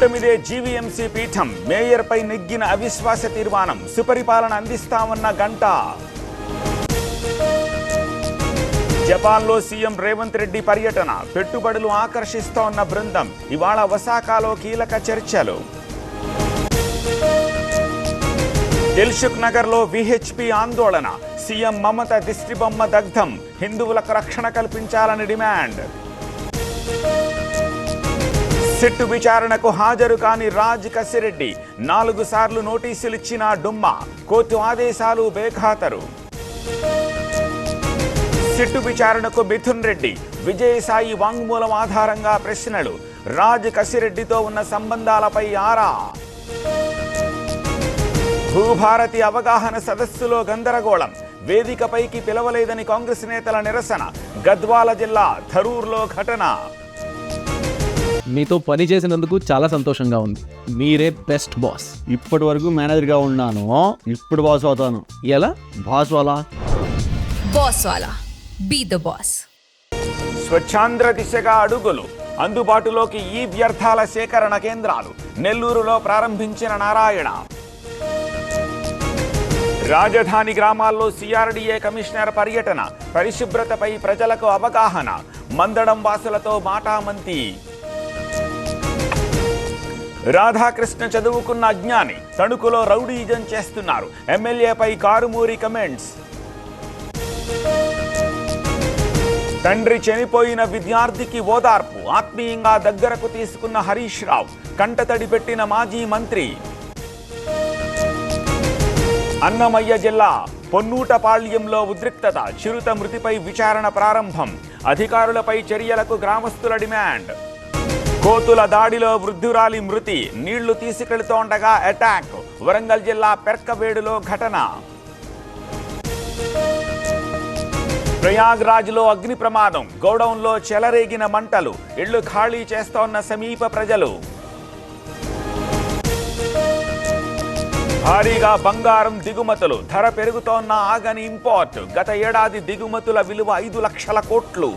కూటమిదే GVMC పీఠం, మేయర్పై నెగ్గిన అవిశ్వాస తీర్మానం, సుపరిపాలన అందిస్తామన్న గంట. జపాన్లో సీఎం రేవంత్ రెడ్డి పర్యటన, పెట్టుబడులు ఆకర్షిస్తోన్న బృందం, ఇవాళ ఒసాకాలో కీలక చర్చలు. దిల్సుఖ్ నగర్లో విహెచ్పి ఆందోళన, సీఎం మమత దిష్టిబొమ్మ దగ్ధం, హిందువులకు రక్షణ కల్పించాలని డిమాండ్. సిట్టు విచారణకు హాజరు కాని రాజ్ కసిరెడ్డి, 4 సార్లు నోటీసులిచ్చిన డుమ్మా, కోర్టు ఆదేశాలు బేఖాతరు. సిట్టు విచారణకు మిథున్ రెడ్డి, విజయసాయి వాంగ్మూలం ఆధారంగా ప్రశ్నలు, రాజ్ కసిరెడ్డితో ఉన్న సంబంధాలపై ఆరా. భూభారతి అవగాహన సదస్సులో గందరగోళం, వేదికపైకి పిలవలేదని కాంగ్రెస్ నేతల నిరసన, గద్వాల జిల్లా థరూర్లో ఘటన. మీతో పని చేసినందుకు చాలా సంతోషంగా ఉంది. మీరే బెస్ట్ బాస్. ఇప్పటి వరకు మేనేజర్గా ఉన్నాను, ఇప్పుడు బాస్ అవుతాను. ఎలా? బాస్ వాలా బాస్ వాలా, బీ ద బాస్. స్వచ్ఛాంధ్ర దిశగా అడుగులు, అందుబాటులోకి ఈ వ్యర్థాల సేకరణ కేంద్రాలు, నెల్లూరులో ప్రారంభించిన నారాయణ. రాజధాని గ్రామాల్లో సిఆర్డీఏ కమిషనర్ పర్యటన, పరిశుభ్రతపై ప్రజలకు అవగాహన, మందడం వాసులతో మాటామంతి. రాధాకృష్ణ చదువుకున్న అజ్ఞాని, తణుకులో రౌడీజం చేస్తున్నారు, ఎమ్మెల్యేపై కారుమూరి కమెంట్స్. తండ్రి చనిపోయిన విద్యార్థికి ఓదార్పు, ఆత్మీయంగా దగ్గరకు తీసుకున్న హరీష్ రావు, కంటతడి పెట్టిన మాజీ మంత్రి. అన్నమయ్య జిల్లా పొన్నూటపాళ్యంలో ఉద్రిక్తత, చిరుత మృతిపై విచారణ ప్రారంభం, అధికారులపై చర్యలకు గ్రామస్తుల డిమాండ్. కోతుల దాడిలో వృద్ధురాలి మృతి, నీళ్లు తీసుకెళ్తోండగా అటాక్, వరంగల్ జిల్లా పెర్కవేడులో ఘటన. ప్రయాగ్రాజ్లో అగ్ని ప్రమాదం, గోడౌన్లో చెలరేగిన మంటలు, ఇళ్లు ఖాళీ చేస్తోన్న సమీప ప్రజలు. భారీగా బంగారం దిగుమతులు, ధర పెరుగుతోన్న ఆగని ఇంపోర్ట్, గత ఏడాది దిగుమతుల విలువ 5 లక్షల కోట్లు.